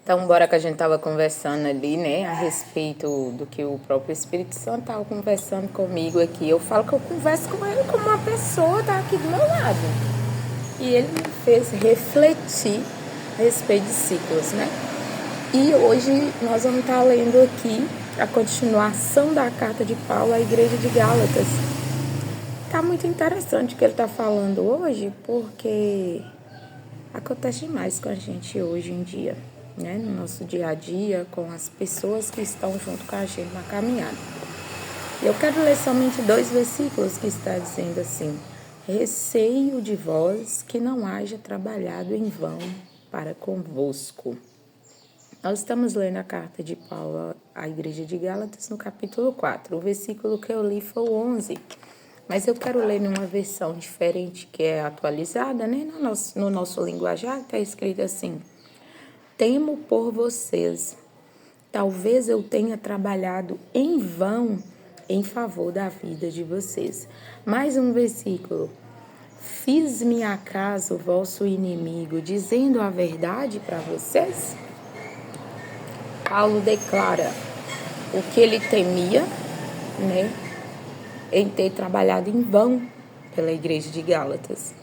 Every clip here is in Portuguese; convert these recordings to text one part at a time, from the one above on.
Então, bora que a gente estava conversando ali, né, a respeito do que o próprio Espírito Santo estava conversando comigo aqui. Eu falo que eu converso com ele como uma pessoa, tá aqui do meu lado. E ele me fez refletir a respeito de ciclos, né? E hoje nós vamos estar lendo aqui a continuação da carta de Paulo à igreja de Gálatas. Tá muito interessante o que ele está falando hoje, porque acontece demais com a gente hoje em dia, né? No nosso dia a dia, com as pessoas que estão junto com a gente na caminhada. Eu quero ler somente 2 versículos que está dizendo assim: receio de vós que não haja trabalhado em vão para convosco. Nós estamos lendo a carta de Paulo à igreja de Gálatas no capítulo 4. O versículo que eu li foi o 11. Mas eu quero ler numa versão diferente, que é atualizada, né? No nosso linguajar está escrito assim: temo por vocês. Talvez eu tenha trabalhado em vão em favor da vida de vocês. Mais um versículo. Fiz-me acaso vosso inimigo, dizendo a verdade para vocês? Paulo declara o que ele temia, né, em ter trabalhado em vão pela igreja de Gálatas.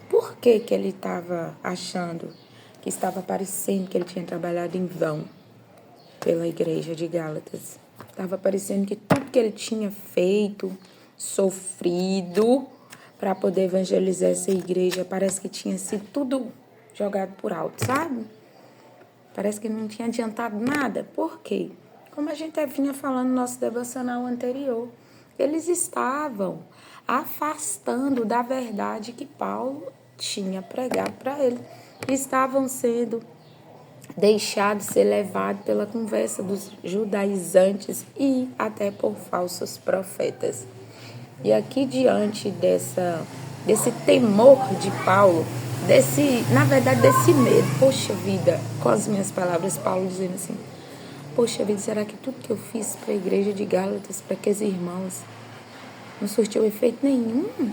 Por que ele estava achando que estava parecendo que ele tinha trabalhado em vão pela igreja de Gálatas? Estava parecendo que tudo que ele tinha feito, sofrido para poder evangelizar essa igreja, parece que tinha sido tudo jogado por alto, sabe? Parece que não tinha adiantado nada. Por quê? Como a gente vinha falando no nosso devocional anterior, eles estavam afastando da verdade que Paulo tinha pregado para eles. Estavam sendo deixados ser levados pela conversa dos judaizantes e até por falsos profetas. E aqui diante desse temor de Paulo, na verdade desse medo, poxa vida, com as minhas palavras, Paulo dizendo assim: poxa vida, será que tudo que eu fiz para a igreja de Gálatas, para aqueles irmãos, não surtiu efeito nenhum?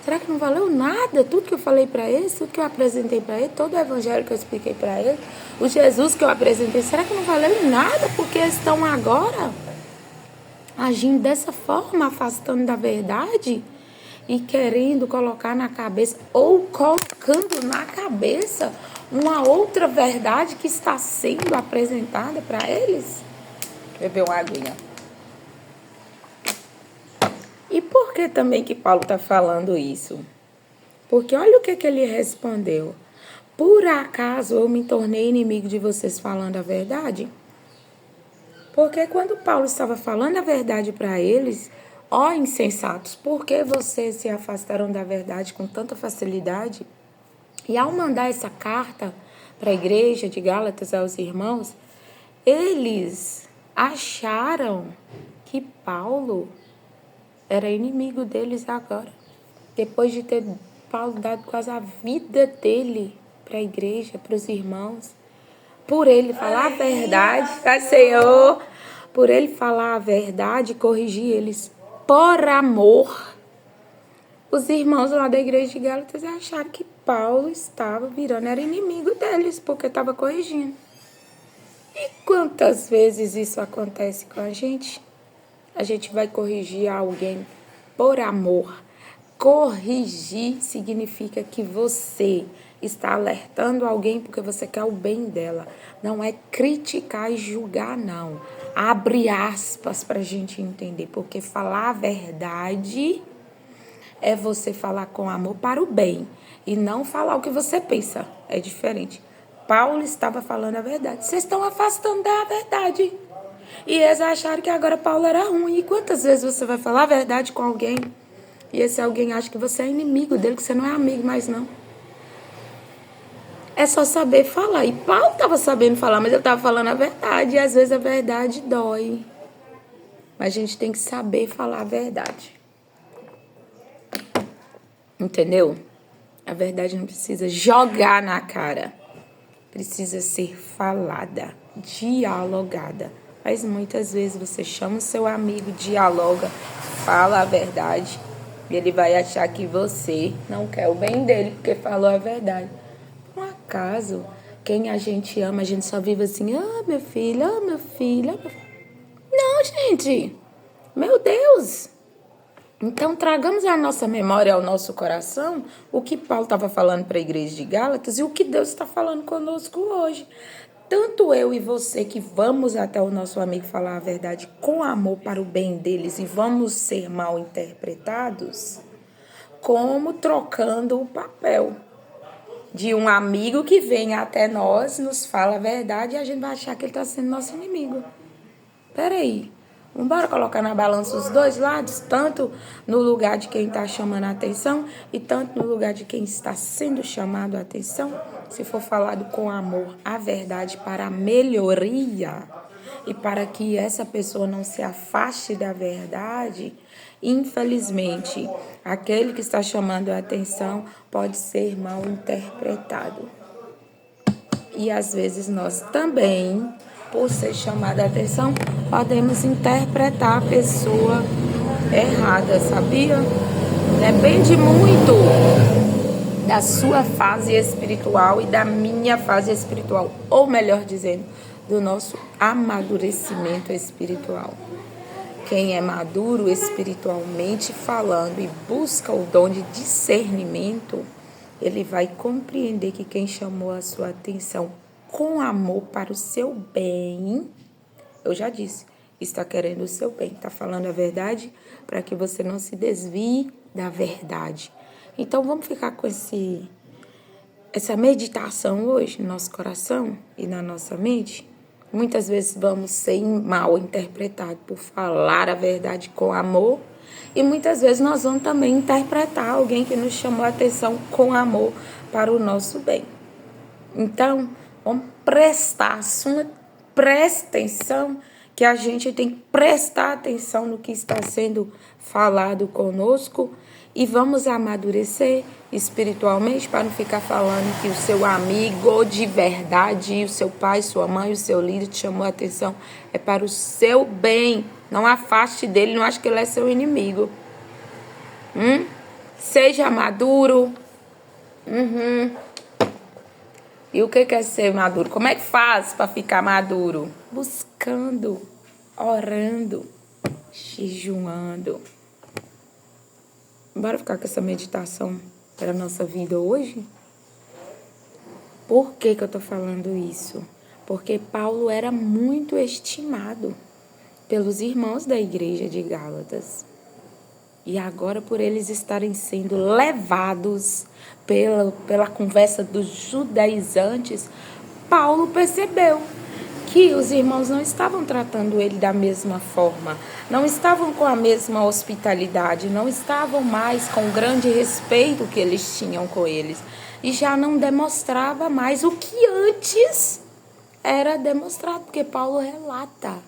Será que não valeu nada? Tudo que eu falei para eles, tudo que eu apresentei para eles, todo o evangelho que eu expliquei para eles, o Jesus que eu apresentei, será que não valeu nada? Porque eles estão agora agindo dessa forma, afastando da verdade e querendo colocar na cabeça ou colocando na cabeça uma outra verdade que está sendo apresentada para eles. Beber uma aguinha. E por que também que Paulo está falando isso? Porque olha o que ele respondeu. Por acaso eu me tornei inimigo de vocês falando a verdade? Porque quando Paulo estava falando a verdade para eles, ó insensatos, por que vocês se afastaram da verdade com tanta facilidade? E ao mandar essa carta para a igreja de Gálatas aos irmãos, eles acharam que Paulo era inimigo deles agora. Depois de ter Paulo dado quase a vida dele para a igreja, para os irmãos, por ele falar a verdade, Senhor, por ele falar a verdade, corrigir eles por amor. Os irmãos lá da igreja de Gálatas acharam que Paulo estava virando, era inimigo deles, porque estava corrigindo. E quantas vezes isso acontece com a gente? A gente vai corrigir alguém por amor. Corrigir significa que você está alertando alguém porque você quer o bem dela. Não é criticar e julgar, não. Abre aspas para a gente entender. Porque falar a verdade é você falar com amor para o bem. E não falar o que você pensa. É diferente. Paulo estava falando a verdade. Vocês estão afastando da verdade. E eles acharam que agora Paulo era ruim. E quantas vezes você vai falar a verdade com alguém e esse alguém acha que você é inimigo dele, que você não é amigo mais não? É só saber falar. E Paulo estava sabendo falar, mas ele estava falando a verdade. E às vezes a verdade dói. Mas a gente tem que saber falar a verdade. Entendeu? A verdade não precisa jogar na cara. Precisa ser falada, dialogada. Mas muitas vezes você chama o seu amigo, dialoga, fala a verdade e ele vai achar que você não quer o bem dele porque falou a verdade. Por um acaso, Quem a gente ama, a gente só vive assim, meu filho, meu filho. Não, gente. Meu Deus. Então, tragamos à nossa memória, ao nosso coração, o que Paulo estava falando para a igreja de Gálatas e o que Deus está falando conosco hoje. Tanto eu e você que vamos até o nosso amigo falar a verdade com amor para o bem deles e vamos ser mal interpretados, como trocando o papel de um amigo que vem até nós, nos fala a verdade e a gente vai achar que ele está sendo nosso inimigo. Peraí, vamos colocar na balança os dois lados, tanto no lugar de quem está chamando a atenção e tanto no lugar de quem está sendo chamado a atenção. Se for falado com amor, a verdade para a melhoria e para que essa pessoa não se afaste da verdade, infelizmente, aquele que está chamando a atenção pode ser mal interpretado. E às vezes nós também, por ser chamada a atenção, podemos interpretar a pessoa errada, sabia? Depende muito da sua fase espiritual e da minha fase espiritual, ou melhor dizendo, do nosso amadurecimento espiritual. Quem é maduro espiritualmente falando e busca o dom de discernimento, ele vai compreender que quem chamou a sua atenção com amor para o seu bem, eu já disse, está querendo o seu bem, está falando a verdade para que você não se desvie da verdade. Então vamos ficar com essa meditação hoje no nosso coração e na nossa mente. Muitas vezes vamos ser mal interpretados por falar a verdade com amor e muitas vezes nós vamos também interpretar alguém que nos chamou a atenção com amor para o nosso bem. Então, vamos preste atenção, que a gente tem que prestar atenção no que está sendo falado conosco e vamos amadurecer espiritualmente para não ficar falando que o seu amigo de verdade, o seu pai, sua mãe, o seu líder te chamou a atenção, é para o seu bem. Não afaste dele, não ache que ele é seu inimigo. Seja maduro. E o que é ser maduro? Como é que faz para ficar maduro? Buscando, orando, jejuando. Bora ficar com essa meditação para a nossa vida hoje? Por que eu tô falando isso? Porque Paulo era muito estimado pelos irmãos da igreja de Gálatas. E agora, por eles estarem sendo levados pela conversa dos judaizantes, Paulo percebeu que os irmãos não estavam tratando ele da mesma forma, não estavam com a mesma hospitalidade, não estavam mais com o grande respeito que eles tinham com eles. E já não demonstrava mais o que antes era demonstrado, porque Paulo relata.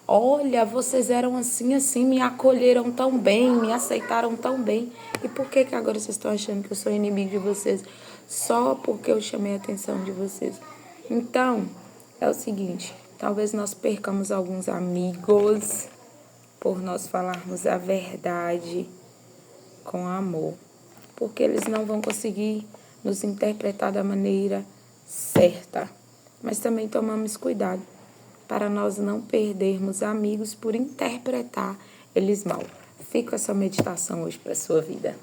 Olha, vocês eram assim, assim, me acolheram tão bem, me aceitaram tão bem. E por que agora vocês estão achando que eu sou inimigo de vocês? Só porque eu chamei a atenção de vocês. Então, é o seguinte, talvez nós percamos alguns amigos por nós falarmos a verdade com amor. Porque eles não vão conseguir nos interpretar da maneira certa. Mas também tomamos cuidado para nós não perdermos amigos por interpretar eles mal. Fica essa meditação hoje para a sua vida.